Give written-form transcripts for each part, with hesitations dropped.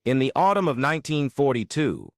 In the autumn of 1942,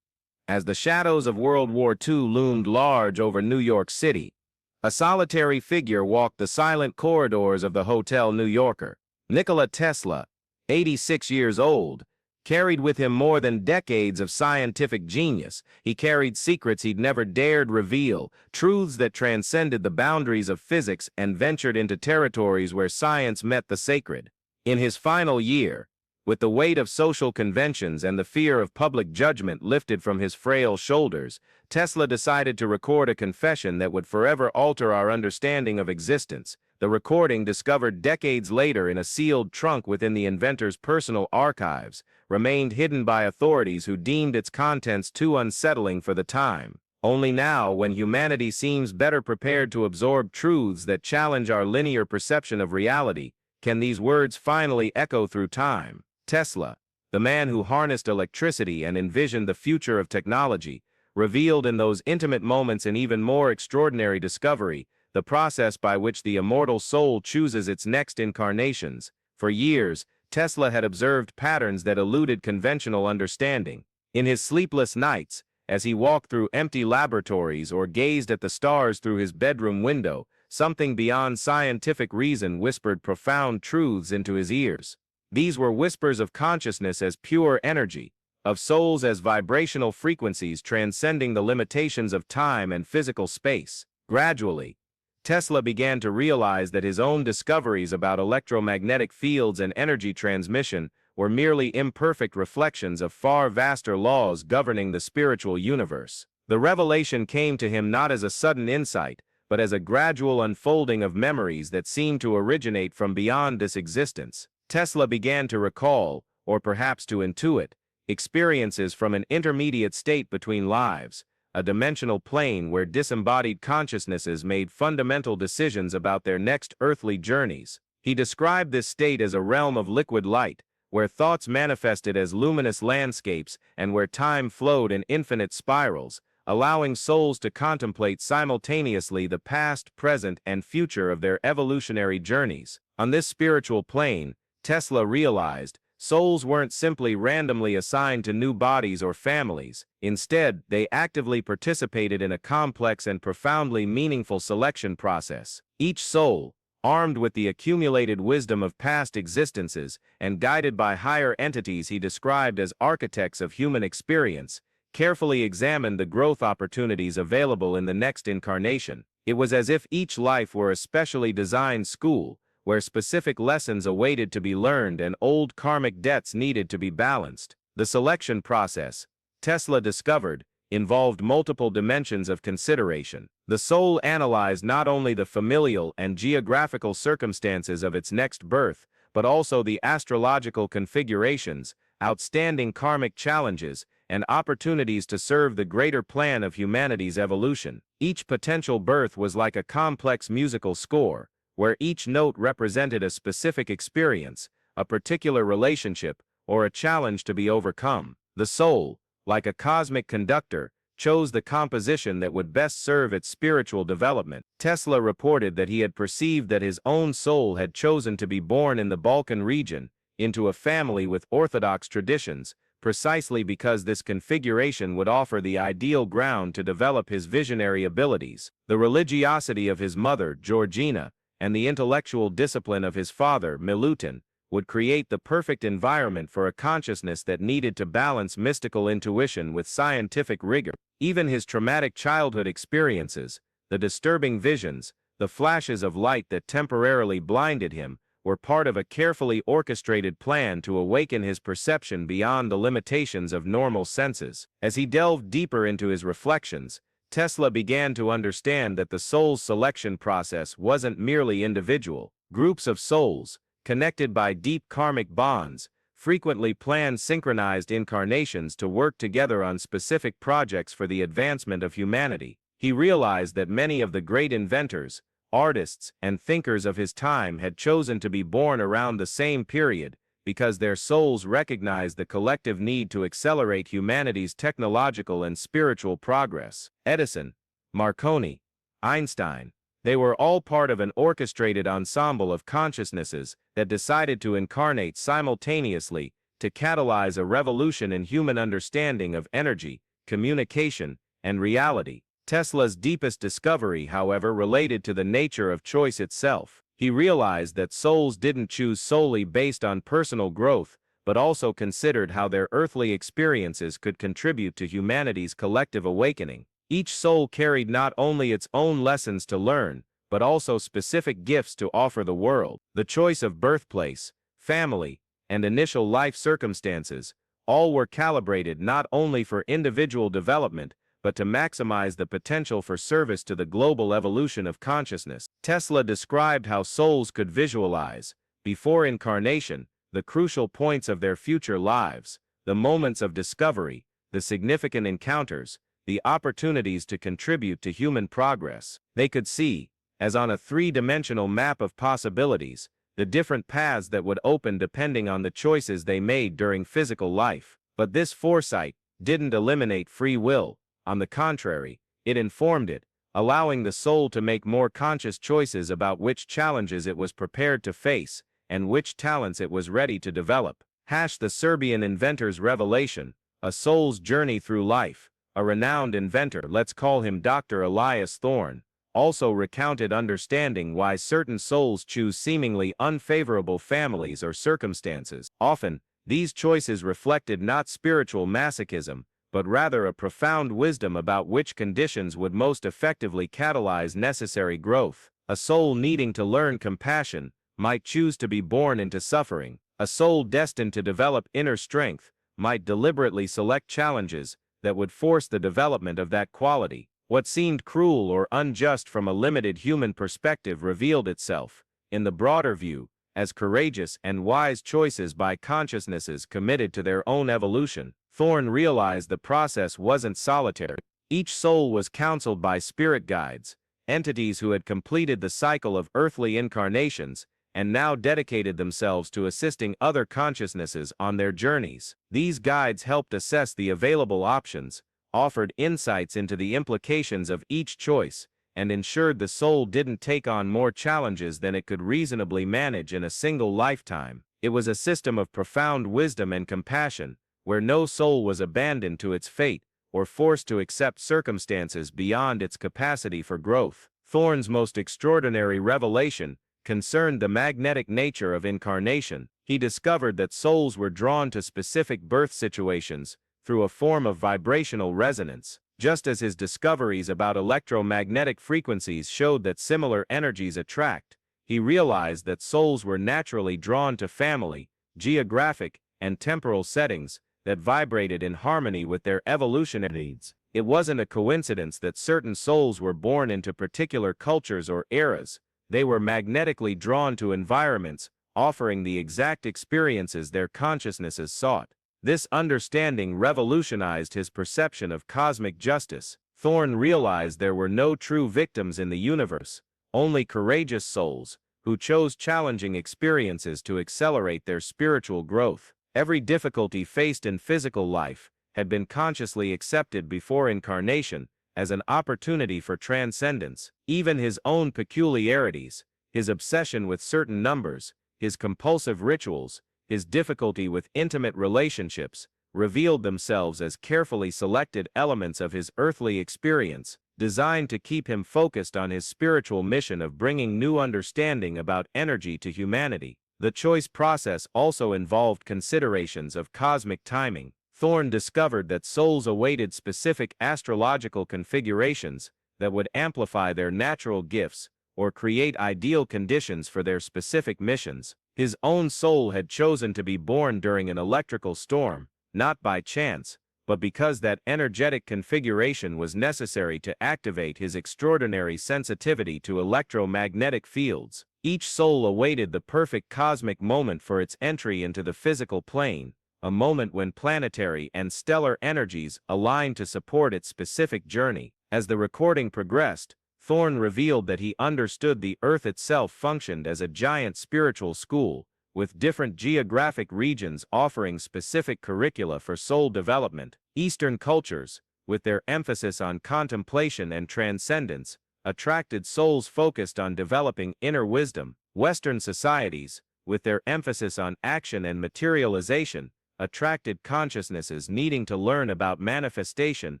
as the shadows of World War II loomed large over New York City, a solitary figure walked the silent corridors of the Hotel New Yorker. Nikola Tesla, 86 years old, carried with him more than decades of scientific genius. He carried secrets he'd never dared reveal, truths that transcended the boundaries of physics and ventured into territories where science met the sacred. In his final year, with the weight of social conventions and the fear of public judgment lifted from his frail shoulders, Tesla decided to record a confession that would forever alter our understanding of existence. The recording, discovered decades later in a sealed trunk within the inventor's personal archives, remained hidden by authorities who deemed its contents too unsettling for the time. Only now, when humanity seems better prepared to absorb truths that challenge our linear perception of reality, can these words finally echo through time. Tesla, the man who harnessed electricity and envisioned the future of technology, revealed in those intimate moments an even more extraordinary discovery, the process by which the immortal soul chooses its next incarnations. For years, Tesla had observed patterns that eluded conventional understanding. In his sleepless nights, as he walked through empty laboratories or gazed at the stars through his bedroom window, something beyond scientific reason whispered profound truths into his ears. These were whispers of consciousness as pure energy, of souls as vibrational frequencies transcending the limitations of time and physical space. Gradually, Tesla began to realize that his own discoveries about electromagnetic fields and energy transmission were merely imperfect reflections of far vaster laws governing the spiritual universe. The revelation came to him not as a sudden insight, but as a gradual unfolding of memories that seemed to originate from beyond this existence. Tesla began to recall, or perhaps to intuit, experiences from an intermediate state between lives, a dimensional plane where disembodied consciousnesses made fundamental decisions about their next earthly journeys. He described this state as a realm of liquid light, where thoughts manifested as luminous landscapes and where time flowed in infinite spirals, allowing souls to contemplate simultaneously the past, present, and future of their evolutionary journeys. On this spiritual plane, Tesla realized, souls weren't simply randomly assigned to new bodies or families. Instead, they actively participated in a complex and profoundly meaningful selection process. Each soul, armed with the accumulated wisdom of past existences and guided by higher entities he described as architects of human experience, carefully examined the growth opportunities available in the next incarnation. It was as if each life were a specially designed school, where specific lessons awaited to be learned and old karmic debts needed to be balanced. The selection process, Tesla discovered, involved multiple dimensions of consideration. The soul analyzed not only the familial and geographical circumstances of its next birth, but also the astrological configurations, outstanding karmic challenges, and opportunities to serve the greater plan of humanity's evolution. Each potential birth was like a complex musical score, where each note represented a specific experience, a particular relationship, or a challenge to be overcome. The soul, like a cosmic conductor, chose the composition that would best serve its spiritual development. Tesla reported that he had perceived that his own soul had chosen to be born in the Balkan region, into a family with Orthodox traditions, precisely because this configuration would offer the ideal ground to develop his visionary abilities. The religiosity of his mother, Georgina, and the intellectual discipline of his father, Milutin, would create the perfect environment for a consciousness that needed to balance mystical intuition with scientific rigor. Even his traumatic childhood experiences, the disturbing visions, the flashes of light that temporarily blinded him, were part of a carefully orchestrated plan to awaken his perception beyond the limitations of normal senses. As he delved deeper into his reflections, Tesla began to understand that the soul's selection process wasn't merely individual. Groups of souls, connected by deep karmic bonds, frequently planned synchronized incarnations to work together on specific projects for the advancement of humanity. He realized that many of the great inventors, artists, and thinkers of his time had chosen to be born around the same period, because their souls recognized the collective need to accelerate humanity's technological and spiritual progress. Edison, Marconi, Einstein, they were all part of an orchestrated ensemble of consciousnesses that decided to incarnate simultaneously, to catalyze a revolution in human understanding of energy, communication, and reality. Tesla's deepest discovery, however, related to the nature of choice itself. He realized that souls didn't choose solely based on personal growth, but also considered how their earthly experiences could contribute to humanity's collective awakening. Each soul carried not only its own lessons to learn, but also specific gifts to offer the world. The choice of birthplace, family, and initial life circumstances, all were calibrated not only for individual development, but to maximize the potential for service to the global evolution of consciousness. Tesla described how souls could visualize, before incarnation, the crucial points of their future lives, the moments of discovery, the significant encounters, the opportunities to contribute to human progress. They could see, as on a three-dimensional map of possibilities, the different paths that would open depending on the choices they made during physical life. But this foresight didn't eliminate free will. On the contrary, it informed it, allowing the soul to make more conscious choices about which challenges it was prepared to face and which talents it was ready to develop. The Serbian inventor's revelation, a soul's journey through life. A renowned inventor, let's call him Dr. Elias Thorne, also recounted understanding why certain souls choose seemingly unfavorable families or circumstances. Often, these choices reflected not spiritual masochism, but rather a profound wisdom about which conditions would most effectively catalyze necessary growth. A soul needing to learn compassion might choose to be born into suffering. A soul destined to develop inner strength might deliberately select challenges that would force the development of that quality. What seemed cruel or unjust from a limited human perspective revealed itself, in the broader view, as courageous and wise choices by consciousnesses committed to their own evolution. Thorne realized the process wasn't solitary. Each soul was counseled by spirit guides, entities who had completed the cycle of earthly incarnations and now dedicated themselves to assisting other consciousnesses on their journeys. These guides helped assess the available options, offered insights into the implications of each choice, and ensured the soul didn't take on more challenges than it could reasonably manage in a single lifetime. It was a system of profound wisdom and compassion, where no soul was abandoned to its fate or forced to accept circumstances beyond its capacity for growth. Thorne's most extraordinary revelation concerned the magnetic nature of incarnation. He discovered that souls were drawn to specific birth situations through a form of vibrational resonance. Just as his discoveries about electromagnetic frequencies showed that similar energies attract, he realized that souls were naturally drawn to family, geographic, and temporal settings that vibrated in harmony with their evolutionary needs. It wasn't a coincidence that certain souls were born into particular cultures or eras. They were magnetically drawn to environments offering the exact experiences their consciousnesses sought. This understanding revolutionized his perception of cosmic justice. Thorne realized there were no true victims in the universe, only courageous souls who chose challenging experiences to accelerate their spiritual growth. Every difficulty faced in physical life had been consciously accepted before incarnation as an opportunity for transcendence. Even his own peculiarities, his obsession with certain numbers, his compulsive rituals, his difficulty with intimate relationships, revealed themselves as carefully selected elements of his earthly experience, designed to keep him focused on his spiritual mission of bringing new understanding about energy to humanity. The choice process also involved considerations of cosmic timing. Thorne discovered that souls awaited specific astrological configurations that would amplify their natural gifts or create ideal conditions for their specific missions. His own soul had chosen to be born during an electrical storm, not by chance, but because that energetic configuration was necessary to activate his extraordinary sensitivity to electromagnetic fields. Each soul awaited the perfect cosmic moment for its entry into the physical plane, a moment when planetary and stellar energies aligned to support its specific journey. As the recording progressed, Thorne revealed that he understood the Earth itself functioned as a giant spiritual school, with different geographic regions offering specific curricula for soul development. Eastern cultures, with their emphasis on contemplation and transcendence, attracted souls focused on developing inner wisdom. Western societies, with their emphasis on action and materialization, attracted consciousnesses needing to learn about manifestation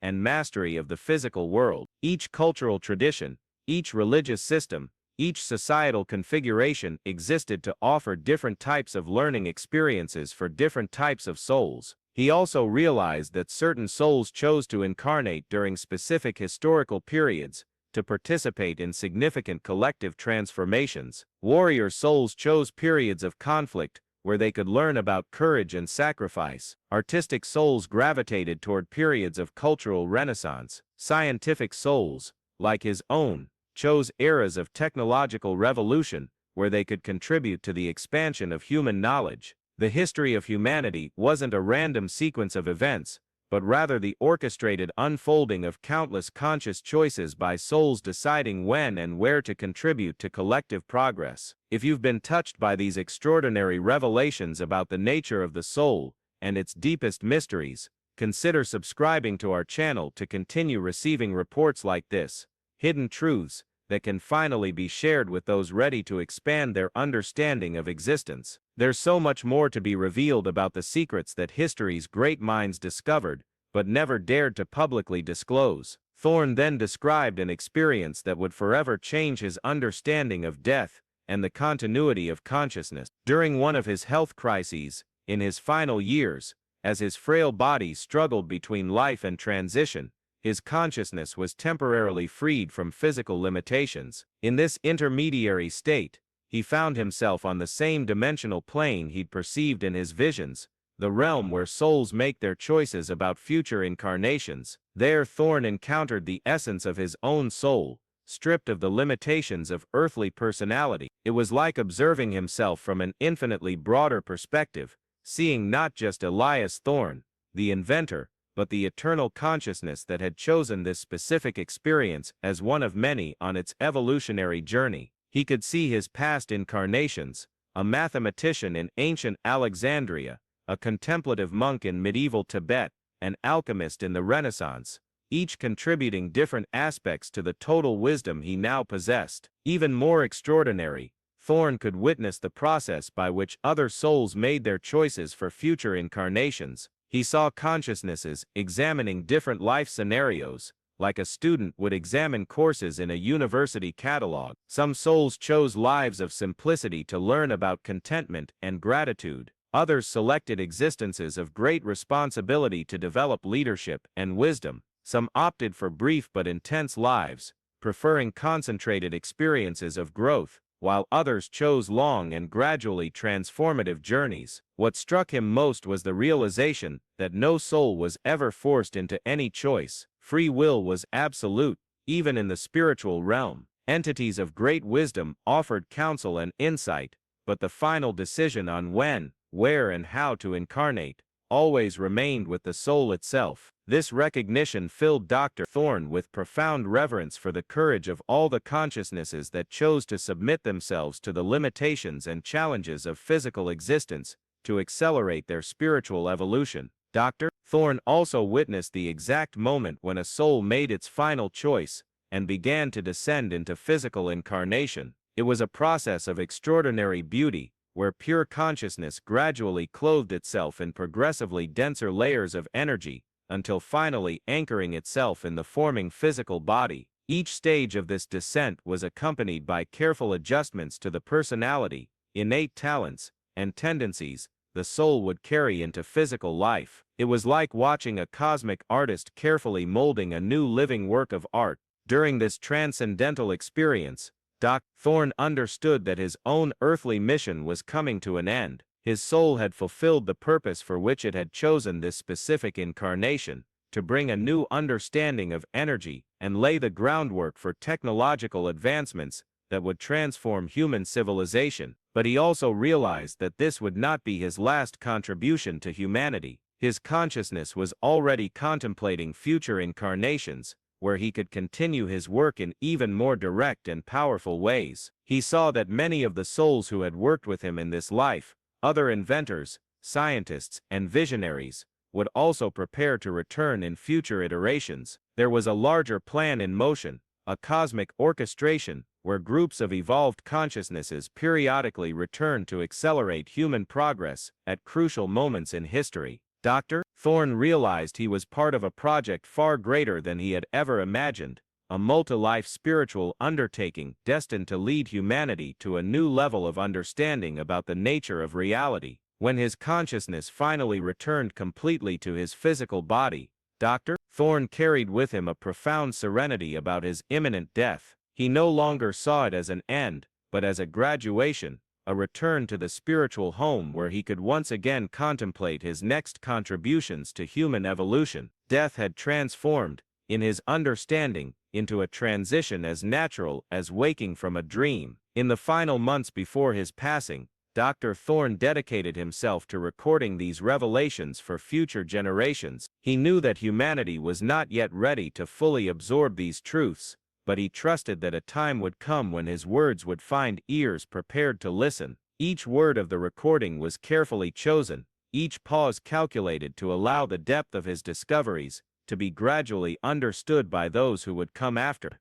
and mastery of the physical world. Each cultural tradition, each religious system, each societal configuration existed to offer different types of learning experiences for different types of souls. He also realized that certain souls chose to incarnate during specific historical periods to participate in significant collective transformations. Warrior souls chose periods of conflict where they could learn about courage and sacrifice. Artistic souls gravitated toward periods of cultural renaissance. Scientific souls, like his own, chose eras of technological revolution where they could contribute to the expansion of human knowledge. The history of humanity wasn't a random sequence of events, but rather the orchestrated unfolding of countless conscious choices by souls deciding when and where to contribute to collective progress. If you've been touched by these extraordinary revelations about the nature of the soul and its deepest mysteries, consider subscribing to our channel to continue receiving reports like this, hidden truths that can finally be shared with those ready to expand their understanding of existence. There's so much more to be revealed about the secrets that history's great minds discovered, but never dared to publicly disclose. Thorne then described an experience that would forever change his understanding of death and the continuity of consciousness. During one of his health crises, in his final years, as his frail body struggled between life and transition, his consciousness was temporarily freed from physical limitations. In this intermediary state, he found himself on the same dimensional plane he'd perceived in his visions, the realm where souls make their choices about future incarnations. There Thorne encountered the essence of his own soul, stripped of the limitations of earthly personality. It was like observing himself from an infinitely broader perspective, seeing not just Elias Thorne, the inventor, but the eternal consciousness that had chosen this specific experience as one of many on its evolutionary journey. He could see his past incarnations, a mathematician in ancient Alexandria, a contemplative monk in medieval Tibet, an alchemist in the Renaissance, each contributing different aspects to the total wisdom he now possessed. Even more extraordinary, Thorne could witness the process by which other souls made their choices for future incarnations. He saw consciousnesses examining different life scenarios, like a student would examine courses in a university catalog. Some souls chose lives of simplicity to learn about contentment and gratitude. Others selected existences of great responsibility to develop leadership and wisdom. Some opted for brief but intense lives, preferring concentrated experiences of growth, while others chose long and gradually transformative journeys. What struck him most was the realization that no soul was ever forced into any choice. Free will was absolute, even in the spiritual realm. Entities of great wisdom offered counsel and insight, but the final decision on when, where, and how to incarnate always remained with the soul itself. This recognition filled Dr. Thorne with profound reverence for the courage of all the consciousnesses that chose to submit themselves to the limitations and challenges of physical existence to accelerate their spiritual evolution. Dr. Thorne also witnessed the exact moment when a soul made its final choice and began to descend into physical incarnation. It was a process of extraordinary beauty, where pure consciousness gradually clothed itself in progressively denser layers of energy, until finally anchoring itself in the forming physical body. Each stage of this descent was accompanied by careful adjustments to the personality, innate talents, and tendencies the soul would carry into physical life. It was like watching a cosmic artist carefully molding a new living work of art. During this transcendental experience, Dr. Thorne understood that his own earthly mission was coming to an end. His soul had fulfilled the purpose for which it had chosen this specific incarnation, to bring a new understanding of energy and lay the groundwork for technological advancements that would transform human civilization. But he also realized that this would not be his last contribution to humanity. His consciousness was already contemplating future incarnations, where he could continue his work in even more direct and powerful ways. He saw that many of the souls who had worked with him in this life, other inventors, scientists, and visionaries, would also prepare to return in future iterations. There was a larger plan in motion, a cosmic orchestration where groups of evolved consciousnesses periodically return to accelerate human progress at crucial moments in history. Dr. Thorne realized he was part of a project far greater than he had ever imagined, a multi-life spiritual undertaking destined to lead humanity to a new level of understanding about the nature of reality. When his consciousness finally returned completely to his physical body, Dr. Thorne carried with him a profound serenity about his imminent death. He no longer saw it as an end, but as a graduation, a return to the spiritual home where he could once again contemplate his next contributions to human evolution. Death had transformed, in his understanding, into a transition as natural as waking from a dream. In the final months before his passing, Dr. Thorne dedicated himself to recording these revelations for future generations. He knew that humanity was not yet ready to fully absorb these truths, but he trusted that a time would come when his words would find ears prepared to listen. Each word of the recording was carefully chosen, each pause calculated to allow the depth of his discoveries to be gradually understood by those who would come after.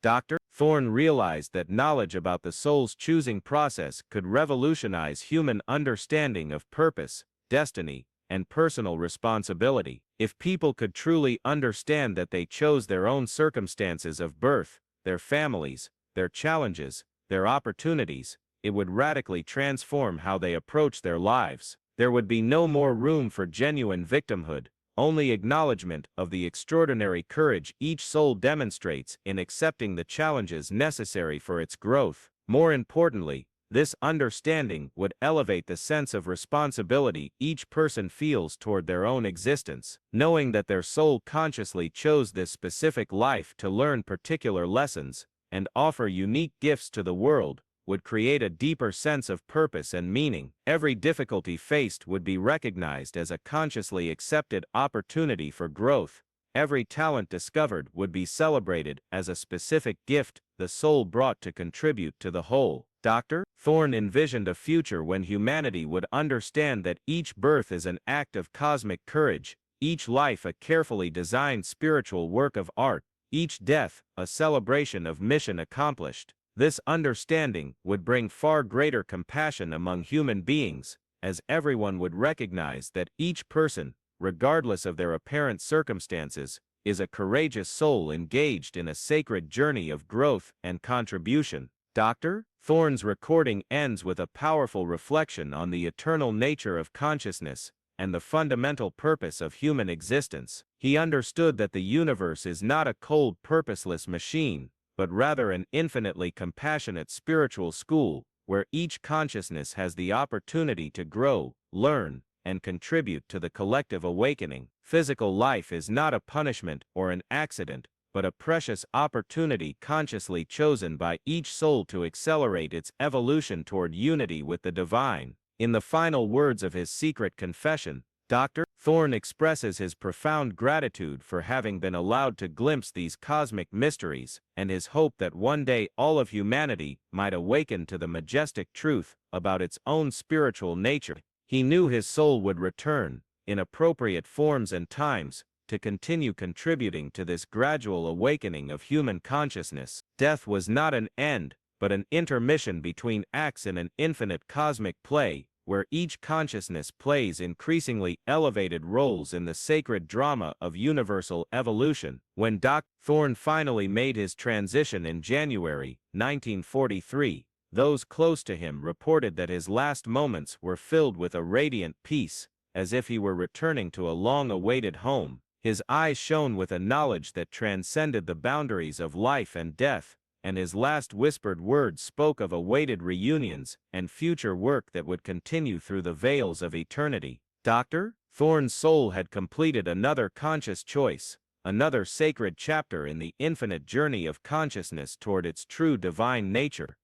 Dr. Thorne realized that knowledge about the soul's choosing process could revolutionize human understanding of purpose, destiny, and personal responsibility. If people could truly understand that they chose their own circumstances of birth, their families, their challenges, their opportunities, it would radically transform how they approach their lives. There would be no more room for genuine victimhood, only acknowledgement of the extraordinary courage each soul demonstrates in accepting the challenges necessary for its growth. More importantly, this understanding would elevate the sense of responsibility each person feels toward their own existence. Knowing that their soul consciously chose this specific life to learn particular lessons and offer unique gifts to the world would create a deeper sense of purpose and meaning. Every difficulty faced would be recognized as a consciously accepted opportunity for growth. Every talent discovered would be celebrated as a specific gift the soul brought to contribute to the whole. Dr. Thorne envisioned a future when humanity would understand that each birth is an act of cosmic courage, each life a carefully designed spiritual work of art, each death a celebration of mission accomplished. This understanding would bring far greater compassion among human beings, as everyone would recognize that each person, regardless of their apparent circumstances, is a courageous soul engaged in a sacred journey of growth and contribution. Dr. Thorne's recording ends with a powerful reflection on the eternal nature of consciousness and the fundamental purpose of human existence. He understood that the universe is not a cold, purposeless machine, but rather an infinitely compassionate spiritual school, where each consciousness has the opportunity to grow, learn, and contribute to the collective awakening. Physical life is not a punishment or an accident, but a precious opportunity consciously chosen by each soul to accelerate its evolution toward unity with the divine. In the final words of his secret confession, Dr. Thorne expresses his profound gratitude for having been allowed to glimpse these cosmic mysteries, and his hope that one day all of humanity might awaken to the majestic truth about its own spiritual nature. He knew his soul would return, in appropriate forms and times, to continue contributing to this gradual awakening of human consciousness. Death was not an end, but an intermission between acts in an infinite cosmic play, where each consciousness plays increasingly elevated roles in the sacred drama of universal evolution. When Dr. Thorne finally made his transition in January 1943, those close to him reported that his last moments were filled with a radiant peace, as if he were returning to a long-awaited home. His eyes shone with a knowledge that transcended the boundaries of life and death, and his last whispered words spoke of awaited reunions and future work that would continue through the veils of eternity. Dr. Thorne's soul had completed another conscious choice, another sacred chapter in the infinite journey of consciousness toward its true divine nature.